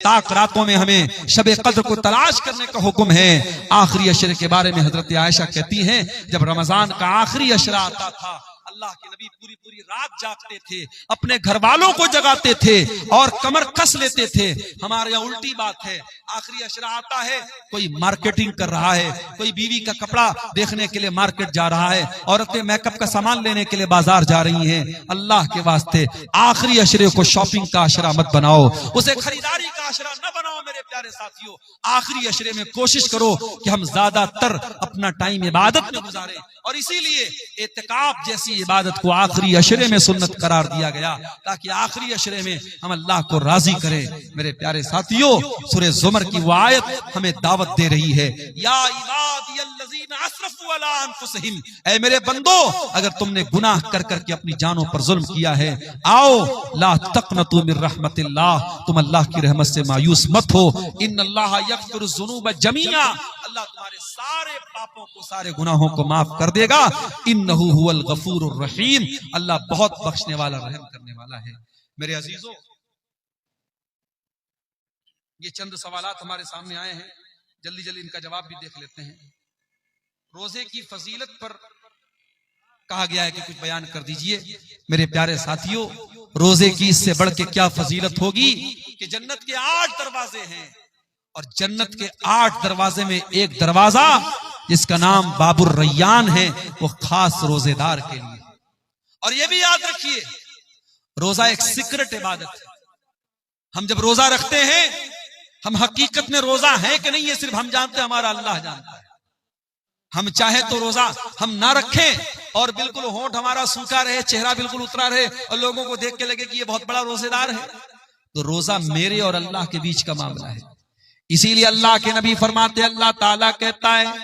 ताक रातों में हमें शबे कद्र को तलाश करने का हुक्म है। आखिरी अशरे के बारे में हजरत आयशा कहती हैं, जब रमजान का आखिरी अशरा आता था, अल्लाह के नबी पूरी पूरी रात जागते थे, अपने घर वालों को जगाते थे और कमर कस लेते थे। हमारे यहाँ उल्टी बात है, आखिरी अशरा आता है, कोई मार्केटिंग कर रहा है, कोई बीवी का कपड़ा देखने के लिए मार्केट जा रहा है, औरतें मेकअप का सामान लेने के लिए बाजार जा रही हैं। अल्लाह के वास्ते आखिरी अशरे को शॉपिंग का अशरा मत बनाओ, उसे खरीदारी का अशरा न बनाओ। मेरे प्यारे साथियों, आखिरी अशरे में कोशिश करो कि हम ज्यादातर अपना टाइम इबादत में गुजारें, और इसीलिए एतिकाफ जैसी इबादत को आखिरी अशरे में सुन्नत करार दिया गया, ताकि आखिरी अशरे में हम अल्लाह को राजी करें। मेरे प्यारे साथियों, सूरह ज़ुमर की वो आयत हमें दावत दे रही है, या इबादियल्लज़ीना अस्रफू अला अनफुसिहिम, ऐ मेरे बंदो, अगर तुमने गुनाह कर करके अपनी जानों पर जुल्म किया है, आओ ला तक़नतू मिर रहमतिल्लाह, तुम अल्लाह की रहमत से मायूस मत हो। इन्नल्लाह यग़फ़िरुज़्ज़ुनूब जमीआ, अल्लाह तुम्हारे सारे पापों को, सारे गुनाहों को माफ कर देगा। इन्नहु हुवल गफूरुर रहीम, अल्लाह बहुत बख्शने वाला, रहम करने वाला है। मेरे अजीजों, ये चंद सवालात हमारे सामने आए हैं, जल्दी जल्दी इनका जवाब भी देख लेते हैं। रोजे की फजीलत पर कहा गया है कि कुछ बयान कर दीजिए। मेरे प्यारे साथियों, रोजे की इससे बढ़ के क्या फजीलत होगी कि जन्नत के 8 दरवाजे हैं, और जन्नत के 8 दरवाजे में एक दरवाजा जिसका नाम बाबुर रैयान है, वो खास रोजेदार के लिए। और ये भी याद रखिए, रोजा एक सीक्रेट इबादत है। हम जब रोजा रखते हैं, हम हकीकत में रोजा है कि नहीं ये सिर्फ हम जानते हैं, हमारा अल्लाह जानता है। हम चाहे तो रोजा हम ना रखें और बिल्कुल होंठ हमारा सूखा रहे, चेहरा बिल्कुल उतरा रहे, और लोगों को देख के लगे कि ये बहुत बड़ा रोजेदार है, तो रोजा मेरे और अल्लाह के बीच का मामला है। इसीलिए अल्लाह के नबी फरमाते, अल्लाह ताला कहता है,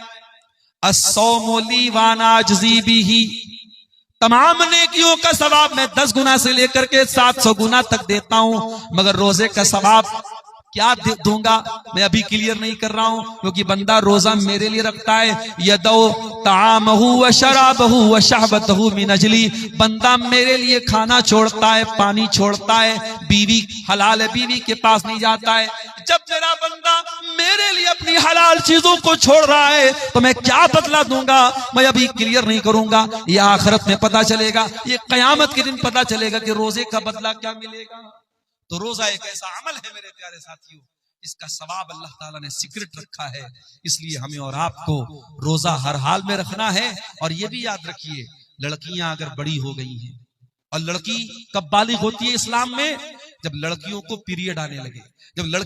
अस्सौमु ली व अना अज्ज़ी बिही, तमाम नेकियों का सवाब मैं 10 गुना से लेकर के 700 गुना तक देता हूं, मगर रोजे का सवाब क्या दूंगा मैं अभी क्लियर नहीं कर रहा हूं, क्योंकि बंदा रोजा मेरे लिए रखता है। यदौ तामहु व शराबहु व शहबतहु मिन अजली, बंदा मेरे लिए खाना छोड़ता है, पानी छोड़ता है, बीवी हलाल है, बीवी के पास नहीं जाता है। जब मेरा बंदा मेरे लिए अपनी हलाल चीजों को छोड़ रहा है, तो मैं क्या बदला दूंगा मैं अभी क्लियर नहीं करूंगा, ये आखिरत में पता चलेगा, ये कयामत के दिन पता चलेगा कि रोजे का बदला क्या मिलेगा। तो रोजा एक ऐसा अमल है मेरे प्यारे साथियों, इसका सवाब अल्लाह ताला ने सीक्रेट रखा है, इसलिए हमें और आपको रोजा हर हाल में रखना है। और ये भी याद रखिए, लड़कियां अगर बड़ी हो गई हैं, और लड़की कब बालिग होती है इस्लाम में, जब लड़कियों को पीरियड आने लगे, जब लड़की